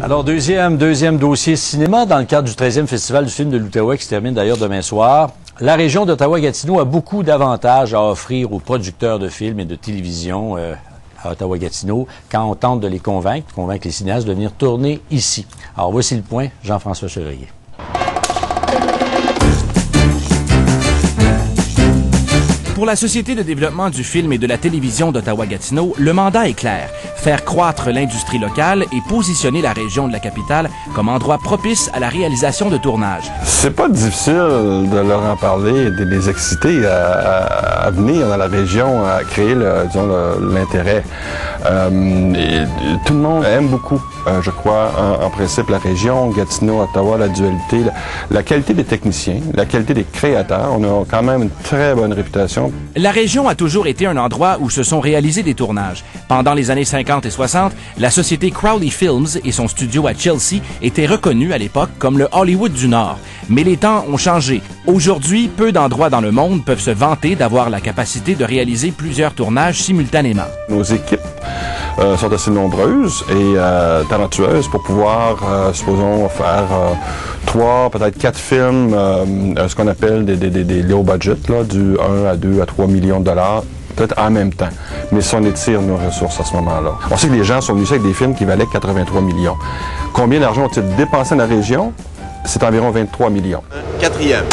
Alors, deuxième dossier cinéma dans le cadre du 13e Festival du film de l'Outaouais qui se termine d'ailleurs demain soir. La région d'Ottawa-Gatineau a beaucoup d'avantages à offrir aux producteurs de films et de télévision à Ottawa-Gatineau quand on tente de les convaincre les cinéastes de venir tourner ici. Alors, voici le point, Jean-François Chevrier. Pour la Société de développement du film et de la télévision d'Ottawa-Gatineau, le mandat est clair. Faire croître l'industrie locale et positionner la région de la capitale comme endroit propice à la réalisation de tournages. C'est pas difficile de leur en parler et de les exciter à venir dans la région, à créer l'intérêt. Tout le monde aime beaucoup, je crois, en principe, la région, Gatineau, Ottawa, la dualité, la qualité des techniciens, la qualité des créateurs. On a quand même une très bonne réputation. La région a toujours été un endroit où se sont réalisés des tournages. Pendant les années 50 et 60, la société Crowley Films et son studio à Chelsea étaient reconnus à l'époque comme le Hollywood du Nord. Mais les temps ont changé. Aujourd'hui, peu d'endroits dans le monde peuvent se vanter d'avoir la capacité de réaliser plusieurs tournages simultanément. Nos équipes sont assez nombreuses et talentueuses pour pouvoir, supposons, faire 3, peut-être 4 films, ce qu'on appelle des low budget, là, du 1 à 2 à 3 millions de dollars, peut-être en même temps. Mais si on étire nos ressources à ce moment-là. On sait que les gens sont venus avec des films qui valaient 83 millions. Combien d'argent ont-ils dépensé dans la région? C'est environ 23 millions. Quatrième.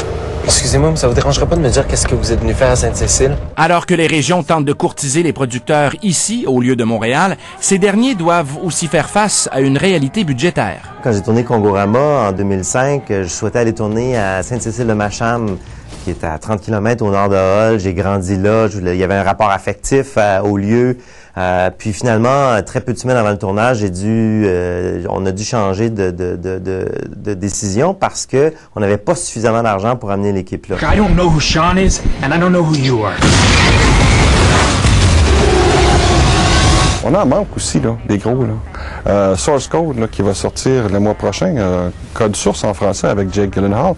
Excusez-moi, mais ça vous dérangerait pas de me dire qu'est-ce que vous êtes venu faire à Sainte-Cécile? Alors que les régions tentent de courtiser les producteurs ici, au lieu de Montréal, ces derniers doivent aussi faire face à une réalité budgétaire. Quand j'ai tourné Kongorama en 2005, je souhaitais aller tourner à Sainte-Cécile-de-Macham, qui est à 30 km au nord de Hull. J'ai grandi là, il y avait un rapport affectif au lieu. Puis finalement, très peu de semaines avant le tournage, on a dû changer de décision parce que on n'avait pas suffisamment d'argent pour amener l'équipe là. I don't know who Sean is and I don't know who you are. On en manque aussi, là, des gros, là. Source Code, là, qui va sortir le mois prochain, Code source en français avec Jake Gyllenhaal,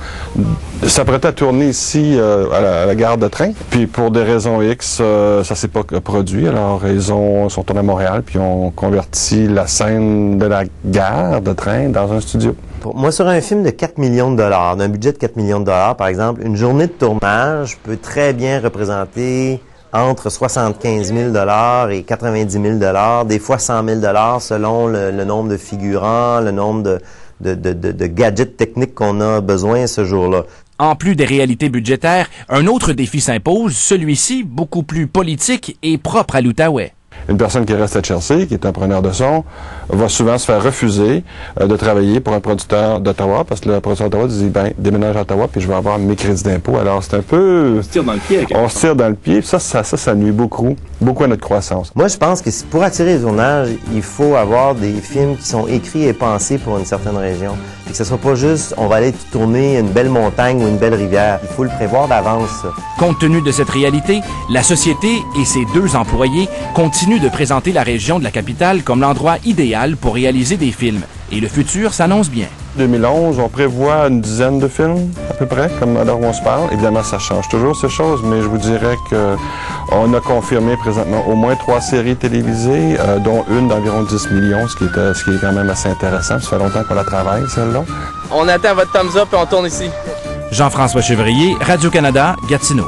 s'apprêtait à tourner ici à la gare de train. Puis pour des raisons X, ça s'est pas produit. Alors ils sont tournés à Montréal, puis ont converti la scène de la gare de train dans un studio. Pour moi, sur un film de 4 millions de dollars, d'un budget de 4 millions de dollars, par exemple, une journée de tournage peut très bien représenter entre 75 000 $ et 90 000 $, des fois 100 000 $ selon le nombre de figurants, le nombre de gadgets techniques qu'on a besoin ce jour-là. En plus des réalités budgétaires, un autre défi s'impose, celui-ci beaucoup plus politique et propre à l'Outaouais. Une personne qui reste à Chelsea, qui est un preneur de son, va souvent se faire refuser de travailler pour un producteur d'Ottawa, parce que le producteur d'Ottawa dit, déménage à Ottawa, puis je vais avoir mes crédits d'impôt. Alors, c'est un peu... On se tire dans le pied. On se tire dans le pied, puis ça nuit beaucoup à notre croissance. Moi, je pense que pour attirer les tournages, il faut avoir des films qui sont écrits et pensés pour une certaine région. Puis que ce soit pas juste, on va aller tourner une belle montagne ou une belle rivière. Il faut le prévoir d'avance, ça. Compte tenu de cette réalité, la société et ses 2 employés continuent de présenter la région de la capitale comme l'endroit idéal pour réaliser des films. Et le futur s'annonce bien. 2011, on prévoit une dizaine de films, à peu près, comme à l'heure où on se parle. Évidemment, ça change toujours, ces choses, mais je vous dirais qu'on a confirmé présentement au moins 3 séries télévisées, dont une d'environ 10 millions, ce qui est quand même assez intéressant. Ça fait longtemps qu'on la travaille, celle-là. On attend votre thumbs up et on tourne ici. Jean-François Chevrier, Radio-Canada, Gatineau.